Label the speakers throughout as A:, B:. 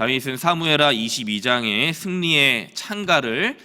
A: 다윗은 사무엘하 22장의 승리의 찬가를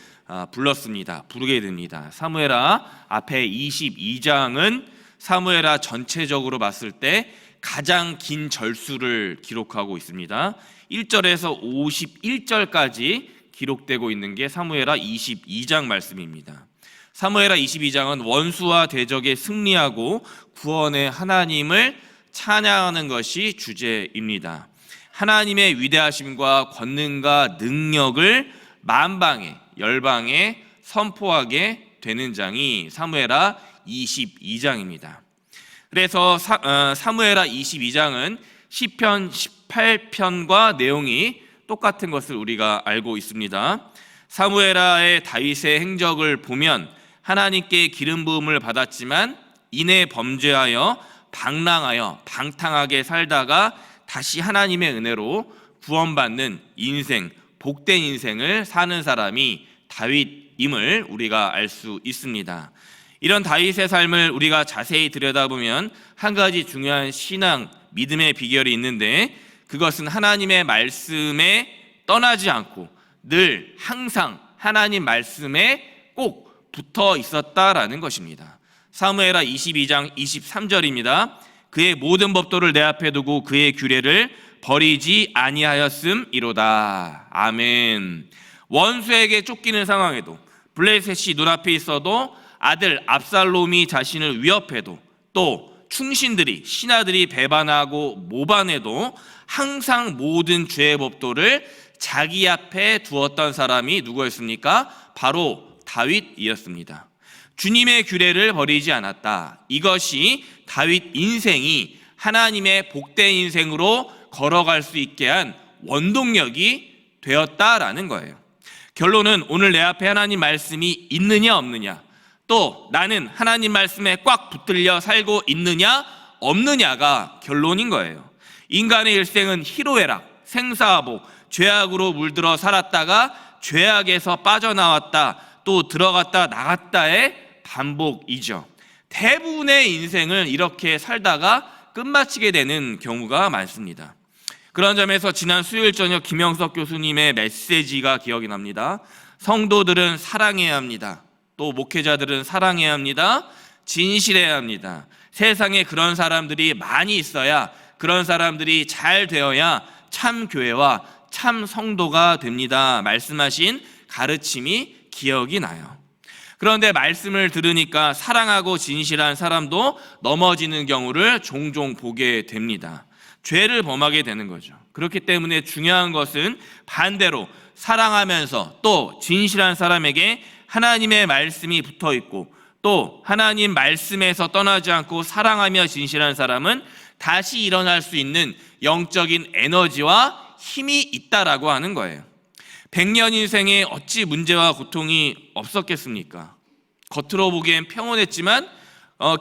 A: 부르게 됩니다. 사무엘하 앞에 22장은 사무엘하 전체적으로 봤을 때 가장 긴 절수를 기록하고 있습니다. 1절에서 51절까지 기록되고 있는 게 사무엘하 22장 말씀입니다. 사무엘하 22장은 원수와 대적에 승리하고 구원의 하나님을 찬양하는 것이 주제입니다. 하나님의 위대하심과 권능과 능력을 만방에 열방에 선포하게 되는 장이 사무엘하 22장입니다. 그래서 사무엘하 22장은 시편 18편과 내용이 똑같은 것을 우리가 알고 있습니다. 사무엘하의 다윗의 행적을 보면 하나님께 기름 부음을 받았지만 이내 범죄하여 방랑하여 방탕하게 살다가 다시 하나님의 은혜로 구원받는 인생, 복된 인생을 사는 사람이 다윗임을 우리가 알 수 있습니다. 이런 다윗의 삶을 우리가 자세히 들여다보면 한 가지 중요한 신앙, 믿음의 비결이 있는데 그것은 하나님의 말씀에 떠나지 않고 늘 항상 하나님 말씀에 꼭 붙어 있었다라는 것입니다. 사무엘하 22장 23절입니다. 그의 모든 법도를 내 앞에 두고 그의 규례를 버리지 아니하였음이로다. 아멘. 원수에게 쫓기는 상황에도, 블레셋이 눈앞에 있어도, 아들 압살롬이 자신을 위협해도, 또 충신들이 신하들이 배반하고 모반해도 항상 모든 죄의 법도를 자기 앞에 두었던 사람이 누구였습니까? 바로 다윗이었습니다. 주님의 규례를 버리지 않았다. 이것이 다윗 인생이 하나님의 복된 인생으로 걸어갈 수 있게 한 원동력이 되었다라는 거예요. 결론은 오늘 내 앞에 하나님 말씀이 있느냐 없느냐, 또 나는 하나님 말씀에 꽉 붙들려 살고 있느냐 없느냐가 결론인 거예요. 인간의 일생은 희로애락, 생사하복, 죄악으로 물들어 살았다가 죄악에서 빠져나왔다, 또 들어갔다 나갔다의 반복이죠. 대부분의 인생을 이렇게 살다가 끝마치게 되는 경우가 많습니다. 그런 점에서 지난 수요일 저녁 김영석 교수님의 메시지가 기억이 납니다. 성도들은 사랑해야 합니다. 또 목회자들은 사랑해야 합니다. 진실해야 합니다. 세상에 그런 사람들이 많이 있어야, 그런 사람들이 잘 되어야 참 교회와 참 성도가 됩니다. 말씀하신 가르침이 기억이 나요. 그런데 말씀을 들으니까 사랑하고 진실한 사람도 넘어지는 경우를 종종 보게 됩니다. 죄를 범하게 되는 거죠. 그렇기 때문에 중요한 것은 반대로 사랑하면서 또 진실한 사람에게 하나님의 말씀이 붙어 있고, 또 하나님 말씀에서 떠나지 않고 사랑하며 진실한 사람은 다시 일어날 수 있는 영적인 에너지와 힘이 있다라고 하는 거예요. 100년 인생에 어찌 문제와 고통이 없었겠습니까? 겉으로 보기엔 평온했지만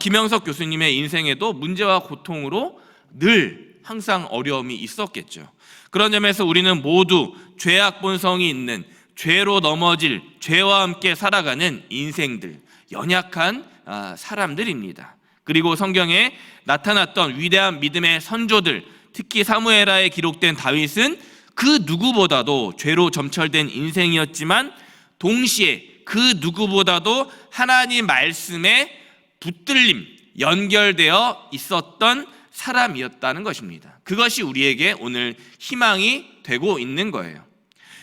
A: 김영석 교수님의 인생에도 문제와 고통으로 늘 항상 어려움이 있었겠죠. 그런 점에서 우리는 모두 죄악 본성이 있는, 죄로 넘어질, 죄와 함께 살아가는 인생들, 연약한 사람들입니다. 그리고 성경에 나타났던 위대한 믿음의 선조들, 특히 사무엘하에 기록된 다윗은 그 누구보다도 죄로 점철된 인생이었지만 동시에 그 누구보다도 하나님 말씀에 붙들림, 연결되어 있었던 사람이었다는 것입니다. 그것이 우리에게 오늘 희망이 되고 있는 거예요.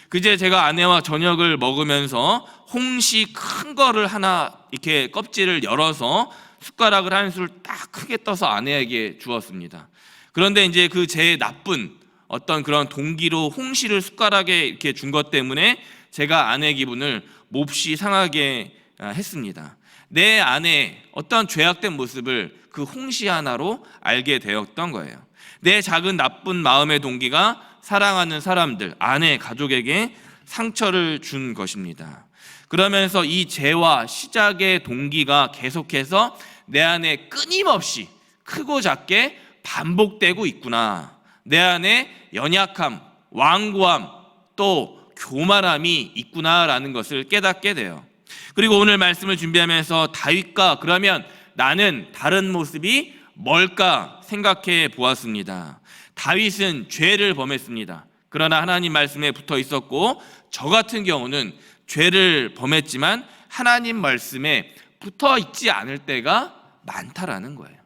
A: 그제 제가 아내와 저녁을 먹으면서 홍시 큰 거를 하나 이렇게 껍질을 열어서 숟가락을 한 술 딱 크게 떠서 아내에게 주었습니다. 그런데 이제 그 제 나쁜 어떤 그런 동기로 홍시를 숟가락에 이렇게 준 것 때문에 제가 아내 기분을 몹시 상하게 했습니다. 내 아내의 어떤 죄악된 모습을 그 홍시 하나로 알게 되었던 거예요. 내 작은 나쁜 마음의 동기가 사랑하는 사람들, 아내, 가족에게 상처를 준 것입니다. 그러면서 이 죄와 시작의 동기가 계속해서 내 안에 끊임없이 크고 작게 반복되고 있구나. 내 안에 연약함, 완고함, 또 교만함이 있구나라는 것을 깨닫게 돼요. 그리고 오늘 말씀을 준비하면서 다윗과 그러면 나는 다른 모습이 뭘까 생각해 보았습니다. 다윗은 죄를 범했습니다. 그러나 하나님 말씀에 붙어 있었고, 저 같은 경우는 죄를 범했지만 하나님 말씀에 붙어 있지 않을 때가 많다라는 거예요.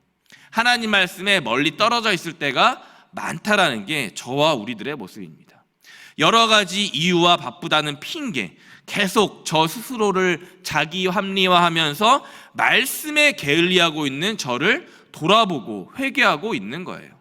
A: 하나님 말씀에 멀리 떨어져 있을 때가 많다라는 게 저와 우리들의 모습입니다. 여러 가지 이유와 바쁘다는 핑계, 계속 저 스스로를 자기 합리화하면서 말씀에 게을리하고 있는 저를 돌아보고 회개하고 있는 거예요.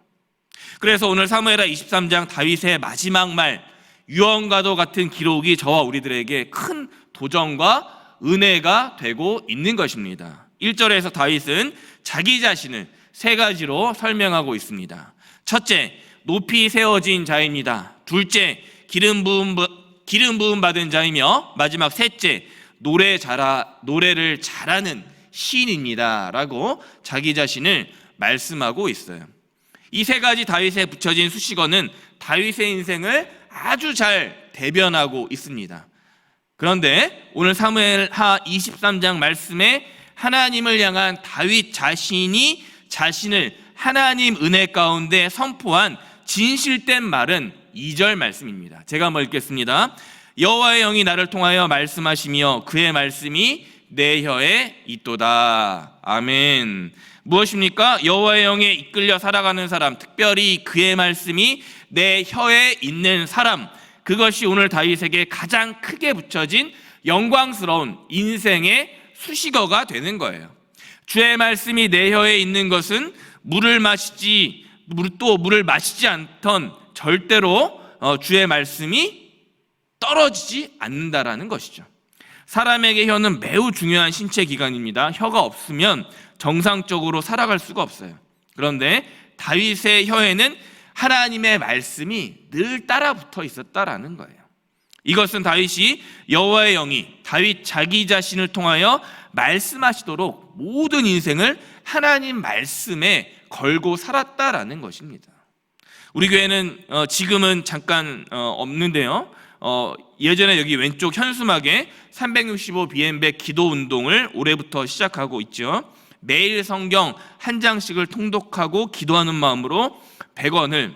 A: 그래서 오늘 사무엘하 23장 다윗의 마지막 말, 유언과도 같은 기록이 저와 우리들에게 큰 도전과 은혜가 되고 있는 것입니다. 1절에서 다윗은 자기 자신을 세 가지로 설명하고 있습니다. 첫째, 높이 세워진 자입니다. 둘째, 기름 부음 받은 자이며, 마지막 셋째, 노래를 잘하는 시인입니다 라고 자기 자신을 말씀하고 있어요. 이 세 가지 다윗에 붙여진 수식어는 다윗의 인생을 아주 잘 대변하고 있습니다. 그런데 오늘 사무엘하 23장 말씀에 하나님을 향한 다윗 자신이 자신을 하나님 은혜 가운데 선포한 진실된 말은 2절 말씀입니다. 제가 한번 읽겠습니다. 여호와의 영이 나를 통하여 말씀하시며 그의 말씀이 내 혀에 있도다. 아멘. 무엇입니까? 여호와의 영에 이끌려 살아가는 사람, 특별히 그의 말씀이 내 혀에 있는 사람, 그것이 오늘 다윗에게 가장 크게 붙여진 영광스러운 인생의 수식어가 되는 거예요. 주의 말씀이 내 혀에 있는 것은 물을 마시지 않던 절대로 주의 말씀이 떨어지지 않는다라는 것이죠. 사람에게 혀는 매우 중요한 신체 기관입니다. 혀가 없으면 정상적으로 살아갈 수가 없어요. 그런데 다윗의 혀에는 하나님의 말씀이 늘 따라 붙어 있었다라는 거예요. 이것은 다윗이 여호와의 영이 다윗 자기 자신을 통하여 말씀하시도록 모든 인생을 하나님 말씀에 걸고 살았다라는 것입니다. 우리 교회는 지금은 잠깐 없는데요, 예전에 여기 왼쪽 현수막에 365 비엠백 기도 운동을 올해부터 시작하고 있죠. 매일 성경 한 장씩을 통독하고 기도하는 마음으로 100원을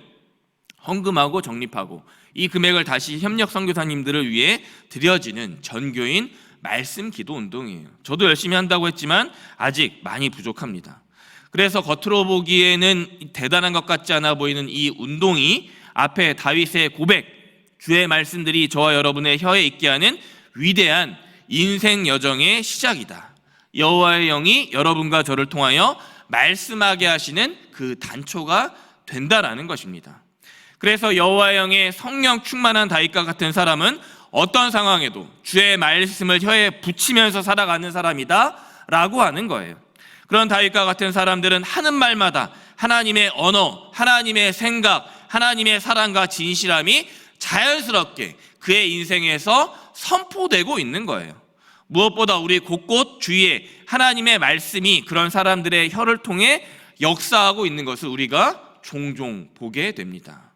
A: 헌금하고 적립하고, 이 금액을 다시 협력 선교사님들을 위해 드려지는 전교인 말씀 기도 운동이에요. 저도 열심히 한다고 했지만 아직 많이 부족합니다. 그래서 겉으로 보기에는 대단한 것 같지 않아 보이는 이 운동이 앞에 다윗의 고백, 주의 말씀들이 저와 여러분의 혀에 있게 하는 위대한 인생 여정의 시작이다. 여호와의 영이 여러분과 저를 통하여 말씀하게 하시는 그 단초가 된다라는 것입니다. 그래서 여호와의 영의 성령 충만한 다윗과 같은 사람은 어떤 상황에도 주의 말씀을 혀에 붙이면서 살아가는 사람이다 라고 하는 거예요. 그런 다윗과 같은 사람들은 하는 말마다 하나님의 언어, 하나님의 생각, 하나님의 사랑과 진실함이 자연스럽게 그의 인생에서 선포되고 있는 거예요. 무엇보다 우리 곳곳 주위에 하나님의 말씀이 그런 사람들의 혀를 통해 역사하고 있는 것을 우리가 종종 보게 됩니다.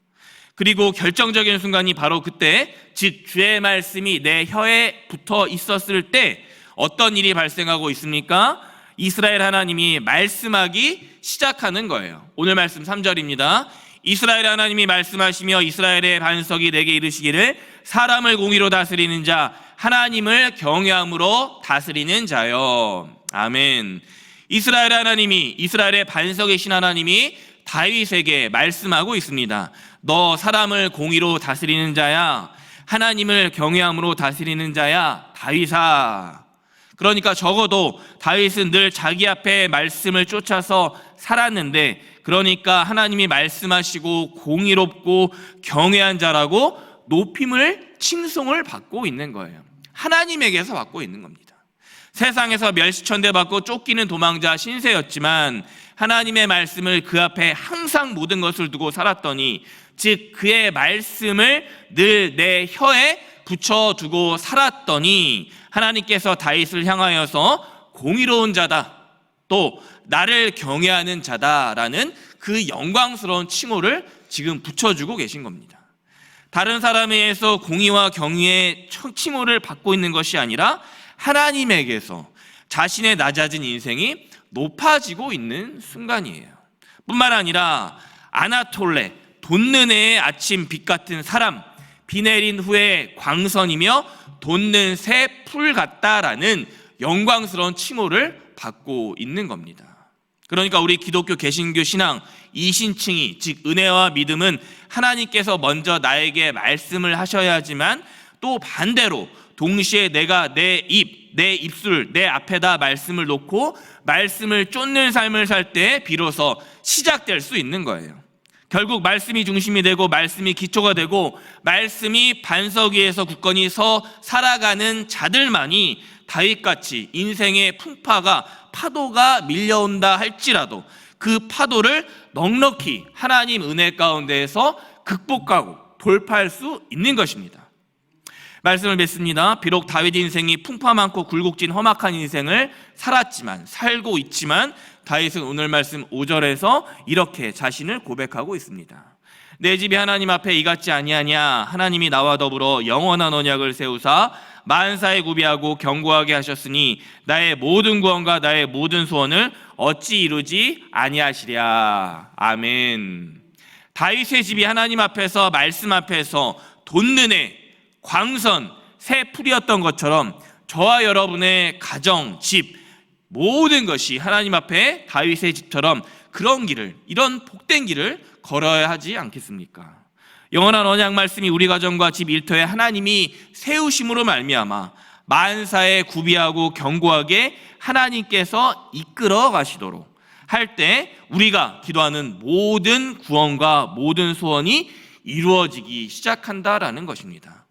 A: 그리고 결정적인 순간이 바로 그때, 즉 주의 말씀이 내 혀에 붙어 있었을 때 어떤 일이 발생하고 있습니까? 이스라엘 하나님이 말씀하기 시작하는 거예요. 오늘 말씀 3절입니다. 이스라엘 하나님이 말씀하시며 이스라엘의 반석이 내게 이르시기를 사람을 공의로 다스리는 자, 하나님을 경외함으로 다스리는 자요. 아멘. 이스라엘 하나님이, 이스라엘의 반석이신 하나님이 다윗에게 말씀하고 있습니다. 너 사람을 공의로 다스리는 자야, 하나님을 경외함으로 다스리는 자야, 다윗아. 그러니까 적어도 다윗은 늘 자기 앞에 말씀을 쫓아서 살았는데, 그러니까 하나님이 말씀하시고 공의롭고 경외한 자라고 높임을, 칭송을 받고 있는 거예요. 하나님에게서 받고 있는 겁니다. 세상에서 멸시천대받고 쫓기는 도망자 신세였지만 하나님의 말씀을 그 앞에 항상 모든 것을 두고 살았더니, 즉 그의 말씀을 늘 내 혀에 붙여두고 살았더니 하나님께서 다윗을 향하여서 공의로운 자다, 또 나를 경외하는 자다라는 그 영광스러운 칭호를 지금 붙여주고 계신 겁니다. 다른 사람에 의해서 공의와 경의의 칭호를 받고 있는 것이 아니라 하나님에게서 자신의 낮아진 인생이 높아지고 있는 순간이에요. 뿐만 아니라 아나톨레, 돋는 해의 아침 빛 같은 사람, 비 내린 후에 광선이며 돋는 새 풀 같다라는 영광스러운 칭호를 받고 있는 겁니다. 그러니까 우리 기독교 개신교 신앙 이신칭의, 즉 은혜와 믿음은 하나님께서 먼저 나에게 말씀을 하셔야지만 또 반대로 동시에 내가 내 입술, 내 앞에다 말씀을 놓고 말씀을 쫓는 삶을 살 때 비로소 시작될 수 있는 거예요. 결국 말씀이 중심이 되고 말씀이 기초가 되고 말씀이 반석 위에서 굳건히 서 살아가는 자들만이 다윗같이 인생의 파도가 밀려온다 할지라도 그 파도를 넉넉히 하나님 은혜 가운데에서 극복하고 돌파할 수 있는 것입니다. 말씀을 맺습니다. 비록 다윗 인생이 풍파 많고 굴곡진 험악한 인생을 살고 있지만 다윗은 오늘 말씀 5절에서 이렇게 자신을 고백하고 있습니다. 내 집이 하나님 앞에 이같지 아니하냐. 하나님이 나와 더불어 영원한 언약을 세우사 만사에 구비하고 견고하게 하셨으니 나의 모든 구원과 나의 모든 소원을 어찌 이루지 아니하시랴. 아멘. 다윗의 집이 하나님 앞에서 말씀 앞에서 돋는 해 광선 새 풀이었던 것처럼 저와 여러분의 가정, 집 모든 것이 하나님 앞에 다윗의 집처럼 그런 길을, 이런 복된 길을 걸어야 하지 않겠습니까? 영원한 언약 말씀이 우리 가정과 집 일터에 하나님이 세우심으로 말미암아 만사에 구비하고 견고하게 하나님께서 이끌어 가시도록 할 때 우리가 기도하는 모든 구원과 모든 소원이 이루어지기 시작한다라는 것입니다.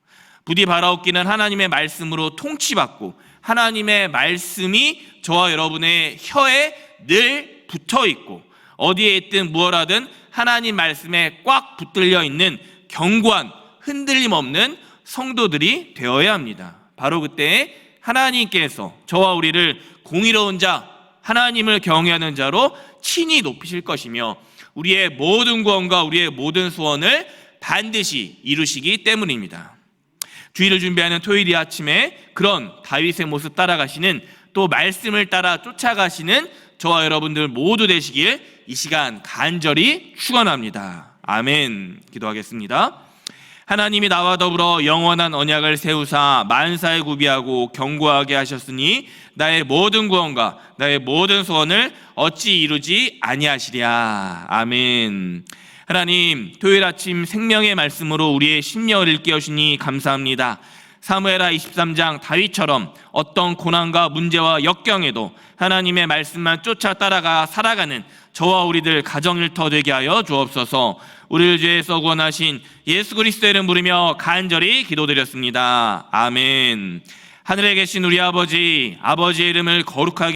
A: 부디 바라옵기는 하나님의 말씀으로 통치받고 하나님의 말씀이 저와 여러분의 혀에 늘 붙어 있고 어디에 있든 무엇하든 하나님 말씀에 꽉 붙들려 있는 견고한 흔들림 없는 성도들이 되어야 합니다. 바로 그때 하나님께서 저와 우리를 공의로운 자, 하나님을 경외하는 자로 친히 높이실 것이며 우리의 모든 구원과 우리의 모든 소원을 반드시 이루시기 때문입니다. 주일을 준비하는 토요일 아침에 그런 다윗의 모습 따라가시는, 또 말씀을 따라 쫓아가시는 저와 여러분들 모두 되시길 이 시간 간절히 축원합니다. 아멘. 기도하겠습니다. 하나님이 나와 더불어 영원한 언약을 세우사 만사에 구비하고 견고하게 하셨으니 나의 모든 구원과 나의 모든 소원을 어찌 이루지 아니하시랴. 아멘. 하나님, 토요일 아침 생명의 말씀으로 우리의 심령을 일깨우시니 감사합니다. 사무엘하 23장 다윗처럼 어떤 고난과 문제와 역경에도 하나님의 말씀만 쫓아 따라가 살아가는 저와 우리들 가정 일터 되게 하여 주옵소서. 우리를 죄에서 구원하신 예수 그리스도의 이름 부르며 간절히 기도드렸습니다. 아멘. 하늘에 계신 우리 아버지의 이름을 거룩하게